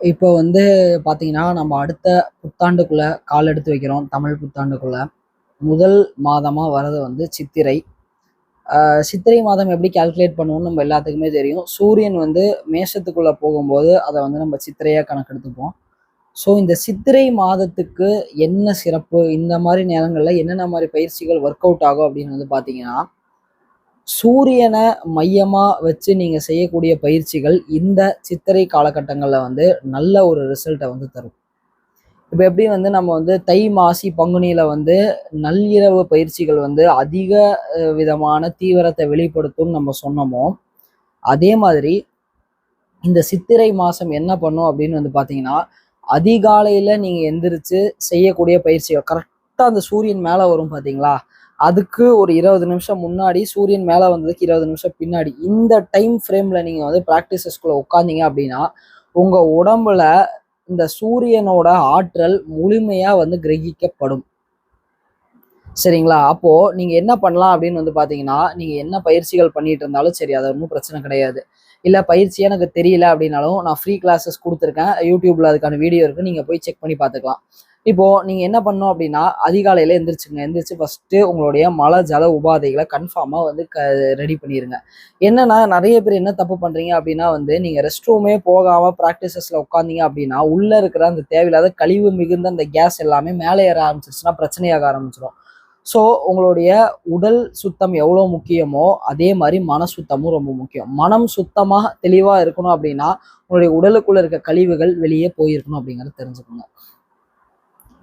இப்போ பார்த்தீங்கன்னா, நம்ம அடுத்த புத்தாண்டுக்குள்ள கால் எடுத்து வைக்கிறோம். தமிழ் புத்தாண்டுக்குள்ள. முதல் மாதமா வர்றது சித்திரை. சித்திரை மாதம் எப்படி கால்குலேட் பண்ணுவோம்னு நம்ம எல்லாத்துக்குமே தெரியும். சூரியன் மேஷத்துக்குள்ள போகும்போது, அத நம்ம சித்திரையா கணக்கெடுத்துப்போம். ஸோ இந்த சித்திரை மாதத்துக்கு என்ன சிறப்பு? இந்த மாரி நேரங்கள்ல என்னென்ன மாரி பயிற்சிகள் ஒர்க் அவுட் ஆகும் அப்படின்னு பார்த்தீங்கன்னா, சூரியன மையமா வச்சு நீங்க செய்யக்கூடிய பயிற்சிகள் இந்த சித்திரை காலகட்டங்கள்ல நல்ல ஒரு ரிசல்ட்ட தரும். இப்ப எப்படி நம்ம தை, மாசி, பங்குனியில நள்ளிரவு பயிற்சிகள் அதிக விதமான தீவிரத்தை வெளிப்படுத்தும்னு நம்ம சொன்னோமோ, அதே மாதிரி இந்த சித்திரை மாசம் என்ன பண்ணும் அப்படின்னு பார்த்தீங்கன்னா, அதிகாலையில நீங்க எந்திரிச்சு செய்யக்கூடிய பயிற்சிகள் கரெக்டா அந்த சூரியன் மேல வரும் பார்த்தீங்களா? அதுக்கு ஒரு 20 நிமிஷம் முன்னாடி, சூரியன் மேல வந்ததுக்கு 20 நிமிஷம் பின்னாடி, இந்த டைம் ஃப்ரேம்ல நீங்க பிராக்டிசஸ்குள்ள உட்காந்தீங்க அப்படின்னா, உங்க உடம்புல இந்த சூரியனோட ஆற்றல் முழுமையா கிரகிக்கப்படும். சரிங்களா? அப்போ நீங்க என்ன பண்ணலாம் அப்படின்னு பார்த்தீங்கன்னா, நீங்க என்ன பயிற்சிகள் பண்ணிட்டு இருந்தாலும் சரி, அது ஒண்ணும் பிரச்சனை கிடையாது. இல்ல பயிற்சியே எனக்கு தெரியல அப்படின்னாலும், நான் ஃப்ரீ கிளாஸஸ் குடுத்துருக்கேன். YouTubeல அதுக்கான வீடியோ இருக்கு. நீங்க போய் செக் பண்ணி பார்த்துக்கலாம். இப்போ நீங்க என்ன பண்ணணும் அப்படின்னா, அதிகாலையில எந்திரிச்சுங்க. எந்திரிச்சு ஃபர்ஸ்ட்டு உங்களுடைய மல, ஜல உபாதைகள கன்ஃபார்மா ரெடி பண்ணிருங்க. என்னன்னா, நெறைய பேர் என்ன தப்பு பண்றீங்க அப்படின்னா நீங்க ரெஸ்ட் ரூமே போகாம பிராக்டிசஸ்ல உட்கார்ந்தீங்க அப்படின்னா, உள்ள இருக்கிற அந்த தேவையில்லாத கழிவு மிகுந்த அந்த கேஸ் எல்லாமே மேல ஏற ஆரம்பிச்சிருச்சுன்னா பிரச்சனையாக ஆரம்பிச்சுரும். ஸோ உங்களுடைய உடல் சுத்தம் எவ்வளோ முக்கியமோ அதே மாதிரி மன சுத்தமும் ரொம்ப முக்கியம். மனம் சுத்தமாக தெளிவாக இருக்கணும் அப்படின்னா உங்களுடைய உடலுக்குள்ள இருக்க கழிவுகள் வெளியே போயிருக்கணும் அப்படிங்கிறத தெரிஞ்சுக்கோங்க.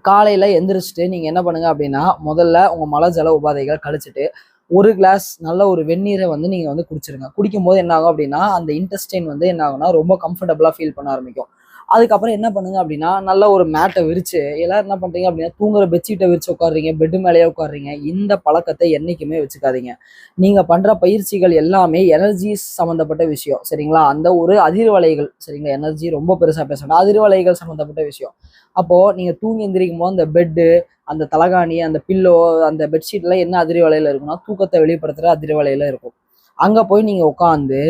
காலையில எந்திரிச்சிட்டு நீங்க என்ன பண்ணுங்க அப்படின்னா, முதல்ல உங்க மல ஜல உபாதைகளை கழிச்சிட்டு ஒரு கிளாஸ் நல்ல ஒரு வெந்நீரை நீங்க குடிச்சிருங்க. குடிக்கும் போது என்ன ஆகும் அப்படின்னா, அந்த இன்டெஸ்டைன் என்ன ஆகும்னா ரொம்ப கம்ஃபர்டபுளா ஃபீல் பண்ண ஆரம்பிக்கும். அதுக்கப்புறம் என்ன பண்ணுங்க அப்படின்னா, நல்ல ஒரு மேட்டை விரிச்சு எல்லாரும் என்ன பண்றீங்க அப்படின்னா, தூங்குற பெட்ஷீட்டை விரிச்சு உட்காடுறீங்க, பெட்டு மேலேயே உட்காடுறீங்க. இந்த பழக்கத்தை என்னைக்குமே வச்சுக்காதீங்க. நீங்க பண்ற பயிற்சிகள் எல்லாமே எனர்ஜி சம்பந்தப்பட்ட விஷயம். சரிங்களா? அந்த ஒரு அதிர்வலைகள், சரிங்களா? எனர்ஜி ரொம்ப பெருசா பேசணும். அதிர்வலைகள் சம்பந்தப்பட்ட விஷயம். அப்போ நீங்க தூங்கி எந்திரிக்கும் போது அந்த பெட்டு, அந்த தலகாணி, அந்த பில்லோ, அந்த பெட்ஷீட்லாம் என்ன அதிர்வலையில இருக்குன்னா, தூக்கத்தை வெளிப்படுத்துற அதிர்வலையில இருக்கும். அங்க போய் நீங்க உட்காந்து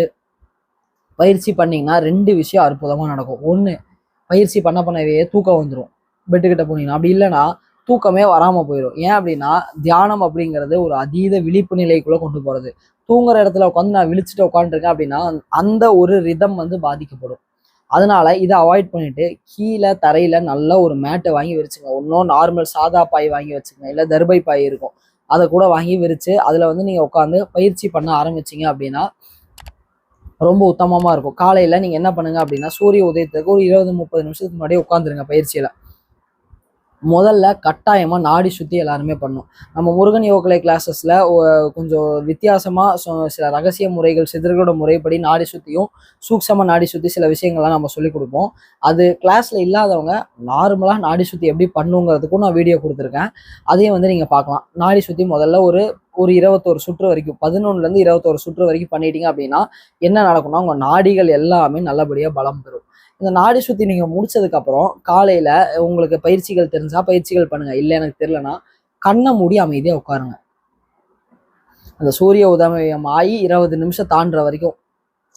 பயிற்சி பண்ணீங்கன்னா 2 விஷயம் அற்புதமா நடக்கும். ஒண்ணு, பயிற்சி பண்ணவே தூக்கம் வந்துடும் பெட்டுக்கிட்ட போனீங்கன்னா. அப்படி இல்லைன்னா தூக்கமே வராம போயிடும். ஏன் அப்படின்னா, தியானம் அப்படிங்கிறது ஒரு அதீத விழிப்பு நிலைக்குள்ள கொண்டு போறது. தூங்குற இடத்துல உட்காந்து நான் விழிச்சுட்டு உட்காந்துருக்கேன் அப்படின்னா, அந்த ஒரு ரிதம் பாதிக்கப்படும். அதனால இதை அவாய்ட் பண்ணிட்டு கீழே தரையில நல்ல ஒரு மேட்டை வாங்கி விரிச்சுங்க. ஒன்றும் நார்மல் சாதா பாய் வாங்கி வச்சுங்க, இல்லை தர்பை பாய் இருக்கும், அதை கூட வாங்கி விரிச்சு அதுல நீங்க உட்காந்து பயிற்சி பண்ண ஆரம்பிச்சீங்க அப்படின்னா ரொம்ப உத்தமமா இருக்கும். காலையில நீங்க என்ன பண்ணுங்க அப்படின்னா, சூரிய உதயத்துக்கு ஒரு 20-30 நிமிஷத்துக்கு முன்னாடியே உட்காந்துருங்க பயிற்சியில. முதல்ல கட்டாயமா நாடி சுத்தி எல்லாருமே பண்ணும். நம்ம முருகன் யோகக்கலை கிளாஸஸ்ல கொஞ்சம் வித்தியாசமா சில ரகசிய முறைகள், சித்தர்களோட முறைப்படி நாடி சுத்தியும், சூக்ஷமா நாடி சுத்தி சில விஷயங்கள்லாம் நம்ம சொல்லிக் கொடுப்போம். அது கிளாஸ்ல இல்லாதவங்க நார்மலா நாடி சுத்தி எப்படி பண்ணுங்கிறதுக்கும் நான் வீடியோ கொடுத்துருக்கேன். அதையும் நீங்க பார்க்கலாம். நாடி சுத்தி முதல்ல ஒரு ஒரு 21 சுற்று வரைக்கும், 11ல இருந்து 21 சுற்று வரைக்கும் பண்ணிட்டீங்க அப்படின்னா என்ன நடக்கும்னா, உங்க நாடிகள் எல்லாமே நல்லபடியா பலம் பெறும். இந்த நாடி சுத்தி நீங்க முடிச்சதுக்கு அப்புறம் காலையில உங்களுக்கு பயிற்சிகள் தெரிஞ்சா பயிற்சிகள் பண்ணுங்க. இல்ல எனக்கு தெரியலன்னா கண்ணை மூடி அமைதியா உட்காருங்க. அந்த சூரிய உதயம் ஆகி 20 நிமிஷம் தாண்டுற வரைக்கும்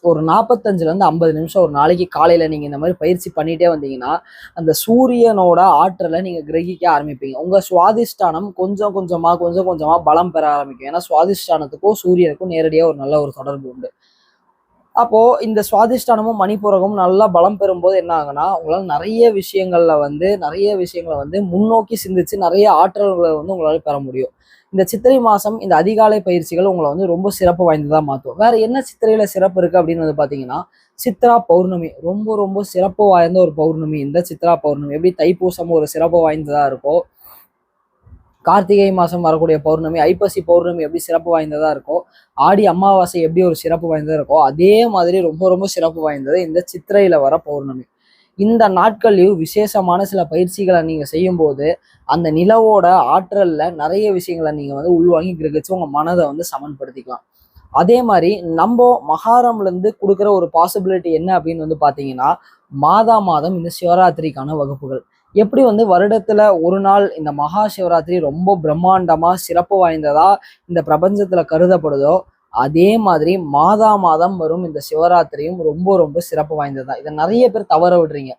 ஒரு 45-50 நிமிஷம் ஒரு நாளைக்கு காலையில நீங்க இந்த மாதிரி பயிற்சி பண்ணிட்டே வந்தீங்கன்னா, அந்த சூரியனோட ஆற்றலை நீங்க கிரகிக்க ஆரம்பிப்பீங்க. உங்க சுவாதிஷ்டானம் கொஞ்சம் கொஞ்சமா பலம் பெற ஆரம்பிக்கும். ஏன்னா சுவாதிஷ்டானத்துக்கும் சூரியனுக்கும் நேரடியா ஒரு நல்ல ஒரு தொடர்பு உண்டு. அப்போ இந்த சுவாதிஷ்டானமும் மணிப்பூரகமும் நல்லா பலம் பெறும்போது என்ன ஆகுனா, உங்களால நிறைய விஷயங்களை முன்னோக்கி சிந்திச்சு நிறைய ஆற்றல்களை உங்களால பெற முடியும். இந்த சித்திரை மாசம் இந்த அதிகாலை பயிற்சிகள் உங்களை ரொம்ப சிறப்பு வாய்ந்ததா மாற்றும். வேற என்ன சித்திரையில சிறப்பு இருக்கு அப்படின்னு பாத்தீங்கன்னா, சித்ரா பௌர்ணமி ரொம்ப ரொம்ப சிறப்பு வாய்ந்த ஒரு பௌர்ணமி. இந்த சித்ரா பௌர்ணமி எப்படி தைப்பூசம் ஒரு சிறப்பு வாய்ந்ததா இருக்கோ, கார்த்திகை மாசம் வரக்கூடிய பௌர்ணமி, ஐப்பசி பௌர்ணமி எப்படி சிறப்பு வாய்ந்ததா இருக்கோ, ஆடி அமாவாசை எப்படி ஒரு சிறப்பு வாய்ந்ததா இருக்கோ, அதே மாதிரி ரொம்ப ரொம்ப சிறப்பு வாய்ந்தது இந்த சித்திரையில வர பௌர்ணமி. இந்த நாட்கள்லயும் விசேஷமான சில பயிற்சிகளை நீங்க செய்யும் போது அந்த நிலவோட ஆற்றல்ல நிறைய விஷயங்களை நீங்க உள்வாங்கி கிரகிச்சு உங்க மனதை சமன்படுத்திக்கலாம். அதே மாதிரி நம்ம மகாரம்ல இருந்து கொடுக்குற ஒரு பாசிபிலிட்டி என்ன அப்படின்னு பாத்தீங்கன்னா, மாதம் இந்த சிவராத்திரிக்கான வகுப்புகள் எப்படி வருடத்துல ஒரு நாள் இந்த மகா சிவராத்திரி ரொம்ப பிரம்மாண்டமா சிறப்பு வாய்ந்ததா இந்த பிரபஞ்சத்துல கருதப்படுதோ, அதே மாதிரி மாதம் வரும் இந்த சிவராத்திரியும் ரொம்ப ரொம்ப சிறப்பு வாய்ந்ததா. இதை நிறைய பேர் தவற விடுறீங்க.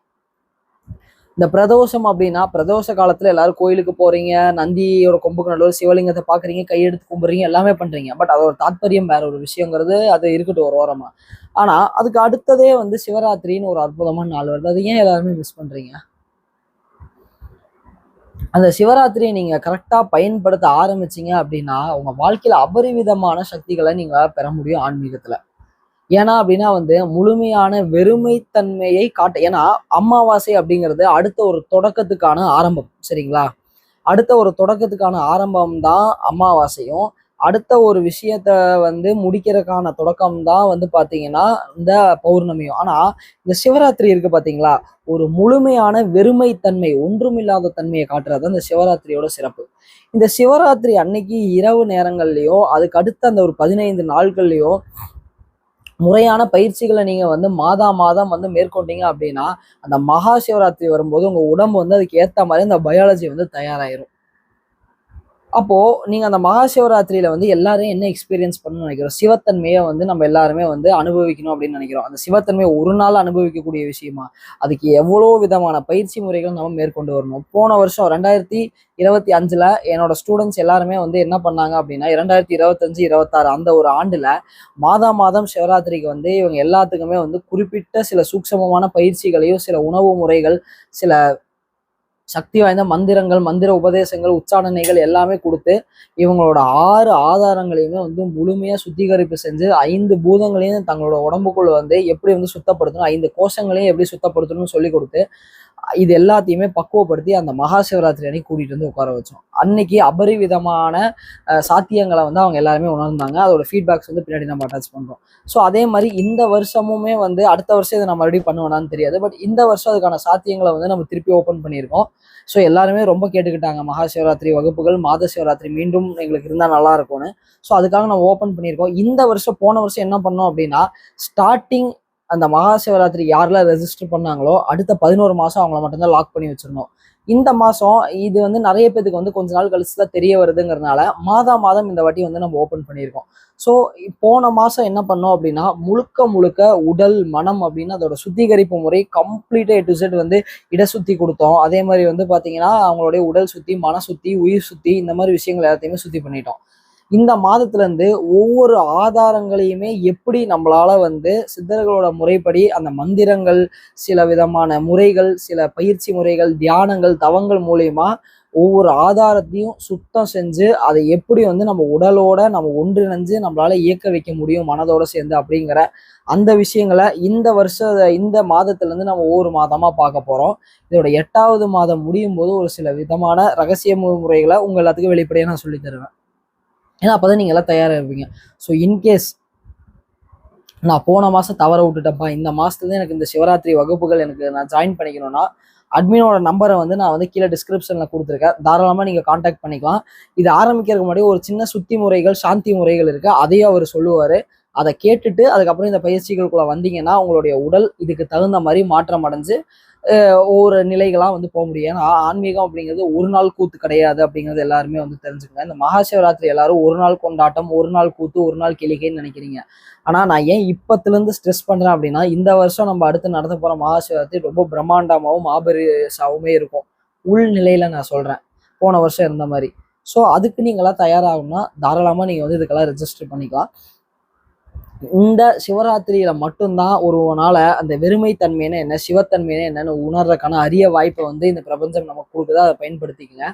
இந்த பிரதோஷம் அப்படின்னா பிரதோஷ காலத்துல எல்லாரும் கோயிலுக்கு போறீங்க, நந்தியோட கொம்புக்கு நடுவில் சிவலிங்கத்தை பாக்குறீங்க, கையெடுத்து கும்பிடுறீங்க, எல்லாமே பண்றீங்க. பட் அதோட தாத்பரியம் வேற ஒரு விஷயங்கிறது அது இருக்கட்டும் ஒரு ஓரமா. ஆனா அதுக்கு அடுத்ததே வந்து சிவராத்திரின்னு ஒரு அற்புதமான நாள் வருது. அது ஏன் எல்லாருமே மிஸ் பண்றீங்க? அந்த சிவராத்திரியை நீங்க கரெக்டா பயன்படுத்த ஆரம்பிச்சீங்க அப்படின்னா உங்க வாழ்க்கையில அபரிவிதமான சக்திகளை நீங்க பெற முடியும் ஆன்மீகத்துல. ஏன்னா அப்படின்னா வந்து முழுமையான வெறுமைத்தன்மையை காட்ட, ஏன்னா அமாவாசை அப்படிங்கிறது அடுத்த ஒரு தொடக்கத்துக்கான ஆரம்பம், சரிங்களா? அடுத்த ஒரு தொடக்கத்துக்கான ஆரம்பம் தான் அமாவாசையும், அடுத்த ஒரு விஷயத்த வந்து முடிக்கிறதுக்கான தொடக்கம் தான் வந்து பாத்தீங்கன்னா இந்த பௌர்ணமியும். ஆனா இந்த சிவராத்திரி இருக்கு பாத்தீங்களா, ஒரு முழுமையான வெறுமைத்தன்மை, ஒன்றுமில்லாத தன்மையை காட்டுறது இந்த சிவராத்திரியோட சிறப்பு. இந்த சிவராத்திரி அன்னைக்கு இரவு நேரங்கள்லயோ அதுக்கு அடுத்த அந்த ஒரு 15 நாட்கள்லயோ முறையான பயிற்சிகளை நீங்க வந்து மாதம் வந்து மேற்கொண்டீங்க அப்படின்னா அந்த மகா சிவராத்திரி வரும்போது உங்க உடம்பு வந்து அதுக்கு ஏத்த மாதிரி அந்த பயாலஜி வந்து தயாராயிரும். அப்போ நீங்க அந்த மகா சிவராத்திரியில வந்து எல்லாரும் என்ன எக்ஸ்பீரியன்ஸ் பண்ணணும்னு நினைக்கிறோம்? சிவத்தன்மையை வந்து நம்ம எல்லாருமே வந்து அனுபவிக்கணும் அப்படின்னு நினைக்கிறோம். அந்த சிவத்தன்மையை ஒரு நாள் அனுபவிக்கக்கூடிய விஷயமா? அதுக்கு எவ்வளோ விதமான பயிற்சி முறைகள் நம்ம மேற்கொண்டு வரணும். போன வருஷம் 2025ல என்னோட ஸ்டூடெண்ட்ஸ் எல்லாருமே வந்து என்ன பண்ணாங்க அப்படின்னா 2025-26 அந்த ஒரு ஆண்டுல மாதம் சிவராத்திரிக்கு வந்து இவங்க எல்லாத்துக்குமே வந்து குறிப்பிட்ட சில சூக்ஷமமான பயிற்சிகளையும், சில உணவு முறைகள், சில சக்தி வாய்ந்த மந்திரங்கள், மந்திர உபதேசங்கள், உச்சாடனைகள் எல்லாமே கொடுத்து இவங்களோட 6 ஆதாரங்களையுமே வந்து முழுமையா சுத்திகரிப்பு செஞ்சு 5 பூதங்களையும் தங்களோட உடம்புக்குள்ள வந்து எப்படி வந்து சுத்தப்படுத்தணும், 5 கோஷங்களையும் எப்படி சுத்தப்படுத்தணும்னு சொல்லி கொடுத்து இது எல்லாத்தையுமே பக்குவப்படுத்தி அந்த மகா சிவராத்திரி அன்னைக்கு கூட்டிட்டு வந்து உட்கார வச்சோம். அன்னைக்கு அபரிவிதமான சாத்தியங்களை வந்து அவங்க எல்லாருமே உணர்ந்தாங்க. அதோட ஃபீட்பேக்ஸ் வந்து பின்னாடி நம்ம அட்டாச் பண்றோம். ஸோ அதே மாதிரி இந்த வருஷமுமே வந்து அடுத்த வருஷம் இதை நம்ம மறுபடியும் பண்ணுவேனான்னு தெரியாது. பட் இந்த வருஷம் அதுக்கான சாத்தியங்களை வந்து நம்ம திருப்பி ஓப்பன் பண்ணியிருக்கோம். ஸோ எல்லாருமே ரொம்ப கேட்டுக்கிட்டாங்க மகா சிவராத்திரி வகுப்புகள், மாத சிவராத்திரி மீண்டும் எங்களுக்கு இருந்தால் நல்லா இருக்கும்னு. ஸோ அதுக்காக நம்ம ஓப்பன் பண்ணியிருக்கோம். இந்த வருஷம் போன வருஷம் என்ன பண்ணோம் அப்படின்னா ஸ்டார்டிங் அந்த மகா சிவராத்திரி யாரெல்லாம் ரெஜிஸ்டர் பண்ணாங்களோ அடுத்த 11 மாசம் அவங்கள மட்டும்தான் லாக் பண்ணி வச்சிருந்தோம். இந்த மாசம் இது வந்து நிறைய பேருக்கு வந்து கொஞ்ச நாள் கழிச்சு தான் தெரிய வருதுங்கிறதுனால மாதம் இந்த வாட்டி வந்து நம்ம ஓப்பன் பண்ணியிருக்கோம். ஸோ போன மாசம் என்ன பண்ணோம் அப்படின்னா முழுக்க முழுக்க உடல் மனம் அப்படின்னு அதோட சுத்திகரிப்பு முறை கம்ப்ளீட்டா A to Z வந்து இட சுத்தி கொடுத்தோம். அதே மாதிரி வந்து பாத்தீங்கன்னா அவங்களுடைய உடல் சுத்தி, மன சுத்தி, உயிர் சுத்தி, இந்த மாதிரி விஷயங்கள் எல்லாத்தையுமே சுத்தி பண்ணிட்டோம். இந்த மாதத்துல இருந்து ஒவ்வொரு ஆதாரங்களையுமே எப்படி நம்மளால வந்து சித்தர்களோட முறைப்படி அந்த மந்திரங்கள், சில விதமான முறைகள், சில பயிற்சி முறைகள், தியானங்கள், தவங்கள் மூலியமா ஒவ்வொரு ஆதாரத்தையும் சுத்தம் செஞ்சு அதை எப்படி வந்து நம்ம உடலோட நம்ம ஒன்றிணைஞ்சு நம்மளால இயக்க வைக்க முடியும் மனதோட சேர்ந்து அப்படிங்கிற அந்த விஷயங்களை இந்த மாதத்துல இருந்து நம்ம ஒவ்வொரு மாதமா பார்க்க போறோம். இதோட 8வது மாதம் முடியும் போது ஒரு சில விதமான ரகசிய முறைகளை உங்க எல்லாத்துக்கும் வெளிப்படையா நான் சொல்லி தருவேன். ஏன்னா அப்பதான் நீங்க எல்லாம் தயாரா இருப்பீங்க. ஸோ இன்கேஸ் நான் போன மாசம் தவற விட்டுட்டப்பா, இந்த மாசத்துல எனக்கு இந்த சிவராத்திரி வகுப்புகள் எனக்கு நான் ஜாயின் பண்ணிக்கணும்னா அட்மினோட நம்பரை வந்து நான் வந்து கீழே டிஸ்கிரிப்ஷன்ல கொடுத்துருக்கேன். தாராளமா நீங்க கான்டாக்ட் பண்ணிக்கலாம். இது ஆரம்பிக்கிறதுக்கு முன்னாடி ஒரு சின்ன சுத்தி முறைகள், சாந்தி முறைகள் இருக்கு, அதையும் அவர் சொல்லுவாரு. அதை கேட்டுட்டு அதுக்கப்புறம் இந்த பயிற்சிகளுக்குள்ள வந்தீங்கன்னா உங்களுடைய உடல் இதுக்கு தகுந்த மாதிரி மாற்றம் அடைஞ்சு ஒவ்வொரு நிலைகளா வந்து போக முடியும். ஏன்னா ஆன்மீகம் அப்படிங்கிறது ஒரு நாள் கூத்து கிடையாது அப்படிங்கிறது எல்லாருமே வந்து தெரிஞ்சுக்கங்க. இந்த மகா சிவராத்திரி எல்லாரும் ஒரு நாள் கொண்டாட்டம், ஒரு நாள் கூத்து, ஒரு நாள் கிளிகைன்னு நினைக்கிறீங்க. ஆனா நான் ஏன் இப்பத்துல இருந்து ஸ்ட்ரெஸ் பண்றேன் அப்படின்னா இந்த வருஷம் நம்ம அடுத்து நடத்த போற மகா சிவராத்திரி ரொம்ப பிரம்மாண்டமாவும் மாபெரிசாவுமே இருக்கும். உள்நிலையில நான் சொல்றேன், போன வருஷம் இருந்த மாதிரி. ஸோ அதுக்கு நீங்களாம் தயாராகணும்னா தாராளமா நீங்க வந்து இதுக்கெல்லாம் ரெஜிஸ்டர் பண்ணிக்கலாம். இந்த சிவராத்திரியில மட்டும்தான் ஒரு நாள அந்த வெறுமை தன்மைன்னு என்ன, சிவத்தன்மைன்னு என்னன்னு உணர்றதுக்கான அரிய வாய்ப்பை வந்து இந்த பிரபஞ்சம் நமக்கு கொடுக்குதா, அதை பயன்படுத்திக்கங்க.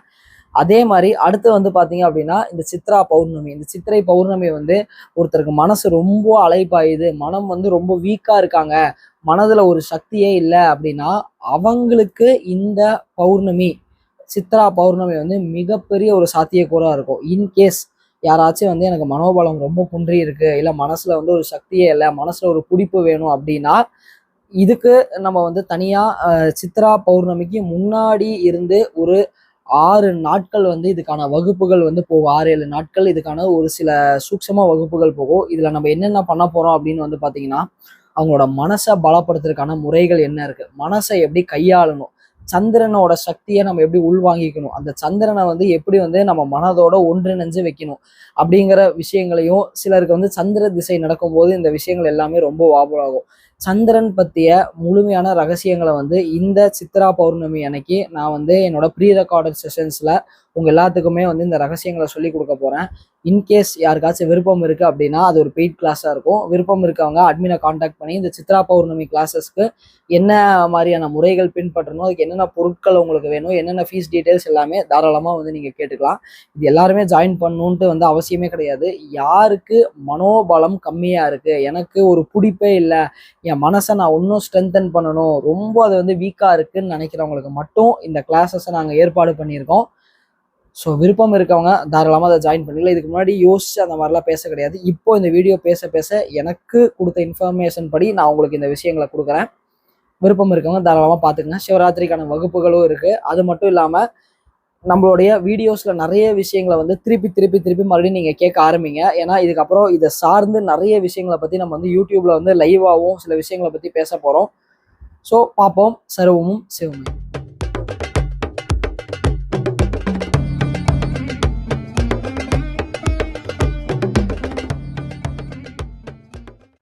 அதே மாதிரி அடுத்து வந்து பாத்தீங்க அப்படின்னா இந்த சித்ரா பௌர்ணமி, இந்த சித்திரை பௌர்ணமி வந்து ஒருத்தருக்கு மனசு ரொம்ப அலைப்பாயுது, மனம் வந்து ரொம்ப வீக்கா இருக்காங்க, மனதுல ஒரு சக்தியே இல்லை அப்படின்னா அவங்களுக்கு இந்த பௌர்ணமி, சித்ரா பௌர்ணமி வந்து மிகப்பெரிய ஒரு சாத்தியக்கூறா இருக்கும். இன்கேஸ் யாராச்சும் வந்து எனக்கு மனோபலம் ரொம்ப குன்றி இருக்கு, இல்லை மனசுல வந்து ஒரு சக்தியே இல்லை, மனசுல ஒரு பிடிப்பு வேணும் அப்படின்னா இதுக்கு நம்ம வந்து தனியா சித்ரா பௌர்ணமிக்கு முன்னாடி இருந்து ஒரு 6 நாட்கள் வந்து இதுக்கான வகுப்புகள் வந்து போகும். 6-7 நாட்கள் இதுக்கான ஒரு சில சூக்ஷம வகுப்புகள் போகும். இதுல நம்ம என்னென்ன பண்ண போறோம் அப்படின்னு வந்து பாத்தீங்கன்னா அவங்களோட மனசை பலப்படுத்துறதுக்கான முறைகள் என்ன இருக்கு, மனசை எப்படி கையாளணும், சந்திரனோட சக்தியை நம்ம எப்படி உள்வாங்கிக்கணும், அந்த சந்திரனை வந்து எப்படி வந்து நம்ம மனதோட ஒன்றிணைஞ்சு வைக்கணும் அப்படிங்கிற விஷயங்களையும், சிலருக்கு வந்து சந்திர திசை நடக்கும்போது இந்த விஷயங்கள் எல்லாமே ரொம்ப வாபலாகும். சந்திரன் பற்றிய முழுமையான ரகசியங்களை வந்து இந்த சித்ரா பௌர்ணமி அன்னைக்கு நான் வந்து என்னோட ப்ரீ ரெக்கார்டட் செஷன்ஸில் உங்கள் எல்லாத்துக்குமே வந்து இந்த ரகசியங்களை சொல்லி கொடுக்க போகிறேன். இன்கேஸ் யாருக்காச்சும் விருப்பம் இருக்குது அப்படின்னா அது ஒரு பெய்ட் கிளாஸாக இருக்கும். விருப்பம் இருக்கவங்க அட்மினை காண்டாக்ட் பண்ணி இந்த சித்ரா பௌர்ணமி கிளாஸஸ்க்கு என்ன மாதிரியான முறைகள் பின்பற்றணும், அதுக்கு என்னென்ன பொருட்கள் உங்களுக்கு வேணும், என்னென்ன ஃபீஸ் டீட்டெயில்ஸ் எல்லாமே தாராளமாக வந்து நீங்கள் கேட்டுக்கலாம். இது எல்லாருமே ஜாயின் பண்ணணுன்ட்டு வந்து அவசியமே கிடையாது. யாருக்கு மனோபலம் கம்மியாக இருக்குது, எனக்கு ஒரு பிடிப்பே இல்லை, என் மனசை நான் இன்னும் ஸ்ட்ரென்தன் பண்ணணும், ரொம்ப அது வந்து வீக்காக இருக்குன்னு நினைக்கிறவங்களுக்கு மட்டும் இந்த கிளாஸஸை நாங்கள் ஏற்பாடு பண்ணியிருக்கோம். ஸோ விருப்பம் இருக்கவங்க தாராளமாக அதை ஜாயின் பண்ணிக்கலாம். இதுக்கு முன்னாடி யோசிச்சு அந்த மாதிரிலாம் பேச கிடையாது. இப்போ இந்த வீடியோ பேச பேச எனக்கு கொடுத்த இன்ஃபர்மேஷன் படி நான் உங்களுக்கு இந்த விஷயங்களை கொடுக்குறேன். விருப்பம் இருக்கவங்க தாராளமாக பார்த்துக்கங்க. சிவராத்திரிக்கான வகுப்புகளும் இருக்குது. அது மட்டும் இல்லாமல் நம்மளுடைய வீடியோஸில் நிறைய விஷயங்களை வந்து திருப்பி மறுபடியும் நீங்கள் கேட்க ஆரம்பிங்க. ஏன்னா இதுக்கப்புறம் இதை சார்ந்து நிறைய விஷயங்களை பற்றி நம்ம வந்து யூடியூப்பில் வந்து லைவாகவும் சில விஷயங்களை பற்றி பேச போகிறோம். ஸோ பார்ப்போம். சர்வமும் சிவமே.